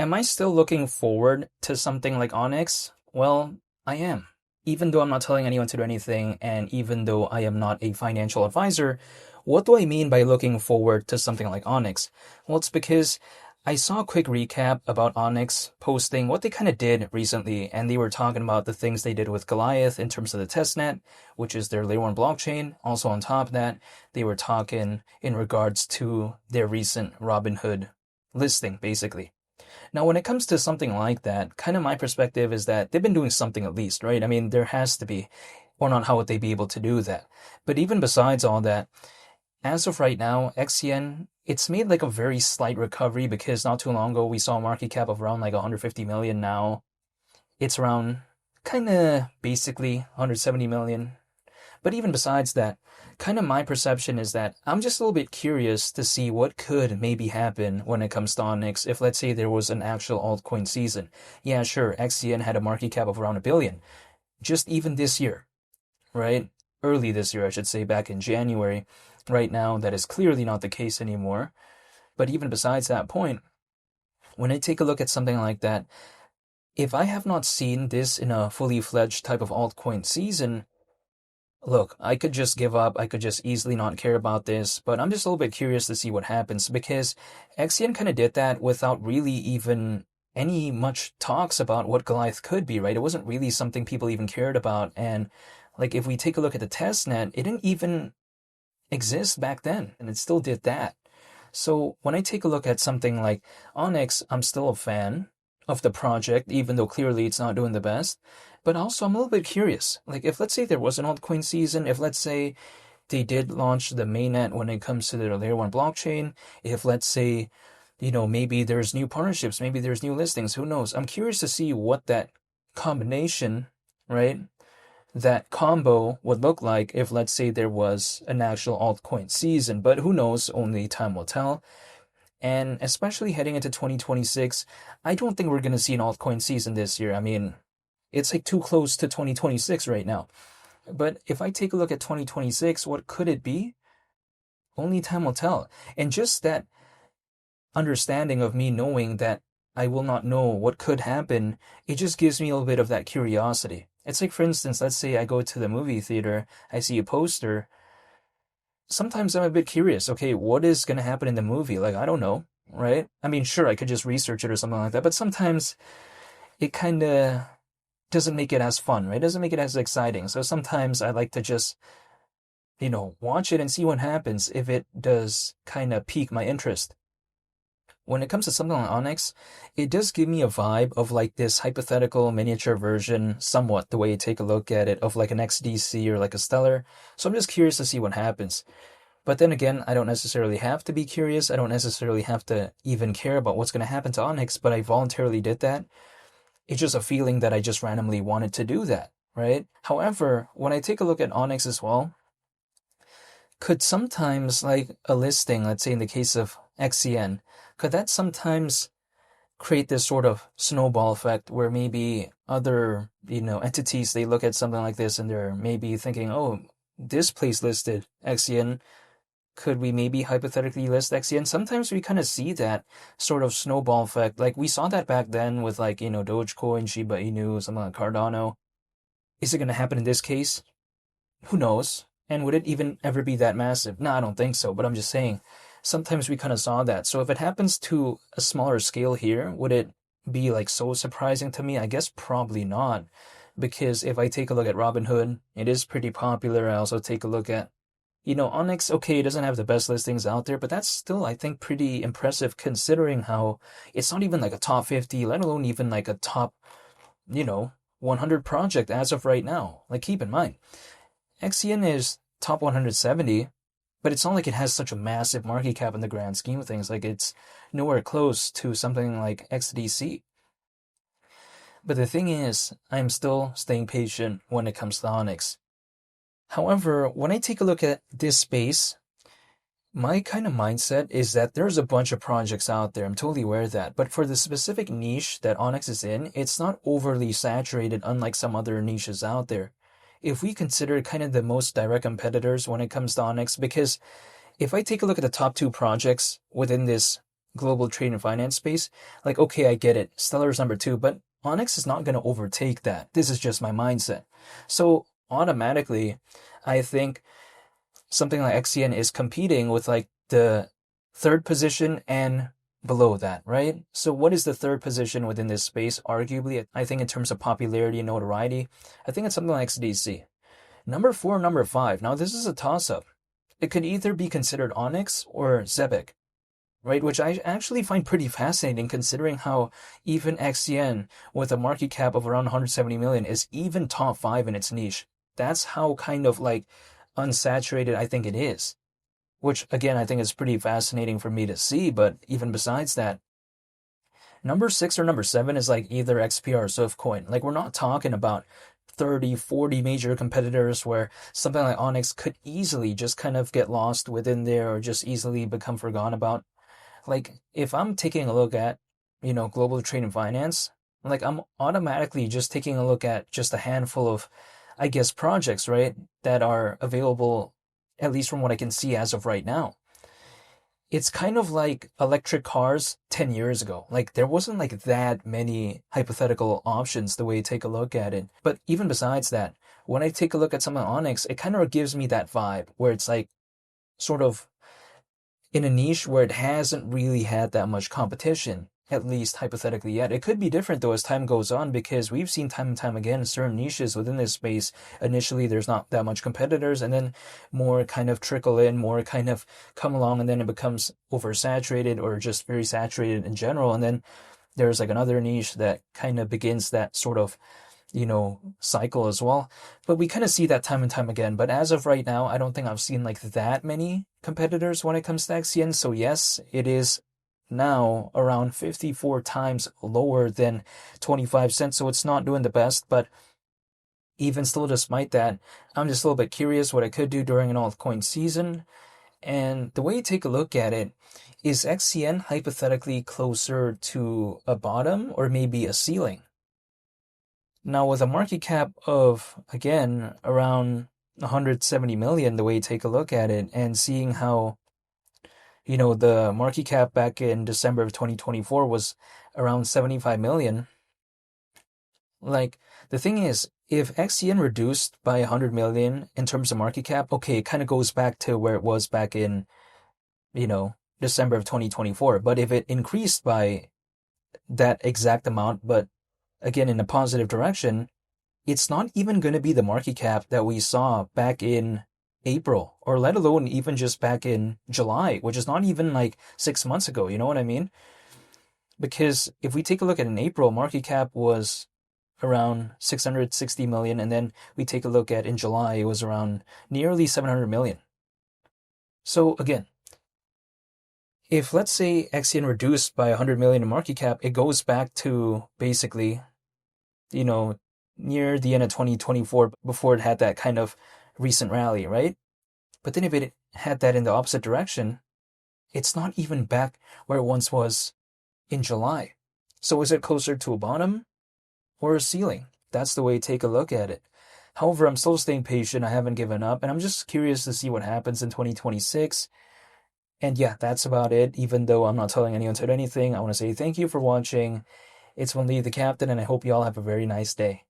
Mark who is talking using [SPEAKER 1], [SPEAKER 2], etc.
[SPEAKER 1] Am I still looking forward to something like Onyx? Well, I am. Even though I'm not telling anyone to do anything, and even though I am not a financial advisor, what do I mean by looking forward to something like Onyx? Well, it's because I saw a quick recap about Onyx posting what they kind of did recently, and they were talking about the things they did with Goliath in terms of the testnet, which is their layer 1 blockchain. Also, on top of that, they were talking in regards to their recent Robinhood listing, basically. Now, when it comes to something like that, kind of my perspective is that they've been doing something at least, right? I mean, there has to be, or not, how would they be able to do that? But even besides all that, as of right now, XCN, it's made like a very slight recovery because not too long ago we saw a market cap of around like 150 million. Now it's around kind of basically 170 million. But even besides that, kind of my perception is that I'm just a little bit curious to see what could maybe happen when it comes to Onyx if, let's say, there was an actual altcoin season. Yeah, sure, XCN had a market cap of around a billion, just even this year, right? Early this year, I should say, back in January. Right now, that is clearly not the case anymore. But even besides that point, when I take a look at something like that, if I have not seen this in a fully fledged type of altcoin season, look, I could just give up. I could just easily not care about this, but I'm just a little bit curious to see what happens because XCN kind of did that without really even any much talks about what Goliath could be, right? It wasn't really something people even cared about. And like if we take a look at the testnet, it didn't even exist back then, and it still did that. So when I take a look at something like Onyx, I'm still a fan of the project, even though clearly it's not doing the best. But also, I'm a little bit curious. Like, if let's say there was an altcoin season, if let's say they did launch the mainnet when it comes to their layer 1 blockchain, if let's say, maybe there's new partnerships, maybe there's new listings, who knows? I'm curious to see what that combination, right? That combo would look like if, let's say, there was an actual altcoin season. But who knows? Only time will tell. And especially heading into 2026, I don't think we're going to see an altcoin season this year. I mean, it's like too close to 2026 right now. But if I take a look at 2026, what could it be? Only time will tell. And just that understanding of me knowing that I will not know what could happen, it just gives me a little bit of that curiosity. It's like, for instance, let's say I go to the movie theater, I see a poster. Sometimes I'm a bit curious. Okay, what is going to happen in the movie? Like, I don't know, right? I mean, sure, I could just research it or something like that, but sometimes it kind of doesn't make it as fun, right? Doesn't make it as exciting. So sometimes I like to just, watch it and see what happens if it does kind of pique my interest. When it comes to something like Onyx, it does give me a vibe of like this hypothetical miniature version, somewhat the way you take a look at it, of like an XDC or like a Stellar. So I'm just curious to see what happens. But then again, I don't necessarily have to be curious. I don't necessarily have to even care about what's going to happen to Onyx, but I voluntarily did that. It's just a feeling that I just randomly wanted to do that, right? However, when I take a look at Onyx as well, could sometimes like a listing, let's say in the case of XCN, could that sometimes create this sort of snowball effect where maybe other, entities, they look at something like this and they're maybe thinking, oh, this place listed XCN, could we maybe hypothetically list XCN? Sometimes we kind of see that sort of snowball effect. Like we saw that back then with like, Dogecoin, Shiba Inu, something like Cardano. Is it going to happen in this case? Who knows? And would it even ever be that massive? No, I don't think so, but I'm just saying, sometimes we kind of saw that. So if it happens to a smaller scale here, would it be like so surprising to me? I guess probably not, because if I take a look at Robinhood, it is pretty popular. I also take a look at, Onyx, okay, it doesn't have the best listings out there, but that's still, I think, pretty impressive considering how it's not even like a top 50, let alone even like a top, 100 project as of right now. Like, keep in mind, XCN is top 170, but it's not like it has such a massive market cap in the grand scheme of things. Like, it's nowhere close to something like XDC. But the thing is, I'm still staying patient when it comes to Onyx. However, when I take a look at this space, my kind of mindset is that there's a bunch of projects out there. I'm totally aware of that. But for the specific niche that Onyx is in, it's not overly saturated, unlike some other niches out there. If we consider kind of the most direct competitors when it comes to Onyx, because if I take a look at the top two projects within this global trade and finance space, like, okay, I get it. Stellar's number two, but Onyx is not going to overtake that. This is just my mindset. So automatically, I think something like XCN is competing with like the third position and below that, right? So what is the third position within this space? Arguably, I think in terms of popularity and notoriety, I think it's something like XDC. Number four, number five. Now this is a toss-up. It could either be considered Onyx or Zebic, right? Which I actually find pretty fascinating considering how even XCN with a market cap of around 170 million is even top five in its niche. That's how kind of like unsaturated I think it is. Which again I think is pretty fascinating for me to see, but even besides that, number six or number seven is like either XPR or Swiftcoin. Like we're not talking about 30, 40 major competitors where something like Onyx could easily just kind of get lost within there or just easily become forgotten about. Like if I'm taking a look at, global trade and finance, like I'm automatically just taking a look at just a handful of, I guess, projects, right, that are available, at least from what I can see as of right now. It's kind of like electric cars 10 years ago. Like there wasn't like that many hypothetical options the way you take a look at it. But even besides that, when I take a look at some of Onyx, it kind of gives me that vibe where it's like sort of in a niche where it hasn't really had that much competition, at least hypothetically yet. It could be different though as time goes on because we've seen time and time again certain niches within this space. Initially, there's not that much competitors, and then more kind of trickle in, more kind of come along, and then it becomes oversaturated or just very saturated in general. And then there's like another niche that kind of begins that sort of cycle as well. But we kind of see that time and time again. But as of right now, I don't think I've seen like that many competitors when it comes to XCN. So yes, it is now around 54 times lower than 25 cents. So it's not doing the best. But even still, despite that, I'm just a little bit curious what I could do during an altcoin season. And the way you take a look at it, is XCN hypothetically closer to a bottom or maybe a ceiling? Now, with a market cap of, again, around 170 million, the way you take a look at it, and seeing how, the market cap back in December of 2024 was around 75 million. Like, the thing is, if XCN reduced by 100 million in terms of market cap, okay, it kind of goes back to where it was back in, December of 2024. But if it increased by that exact amount, but again in a positive direction, it's not even going to be the market cap that we saw back in April, or let alone even just back in July, which is not even like 6 months ago. You know what I mean? Because if we take a look at in April, market cap was around 660 million, and then we take a look at in July, it was around nearly 700 million. So again, if let's say XCN reduced by 100 million in market cap, it goes back to basically, near the end of 2024 before it had that kind of recent rally, right? But then if it had that in the opposite direction, it's not even back where it once was in July. So is it closer to a bottom or a ceiling? That's the way to take a look at it. However, I'm still staying patient. I haven't given up, and I'm just curious to see what happens in 2026. And yeah, that's about it. Even though I'm not telling anyone to do anything, I want to say thank you for watching. It's Lee the Captain, and I hope you all have a very nice day.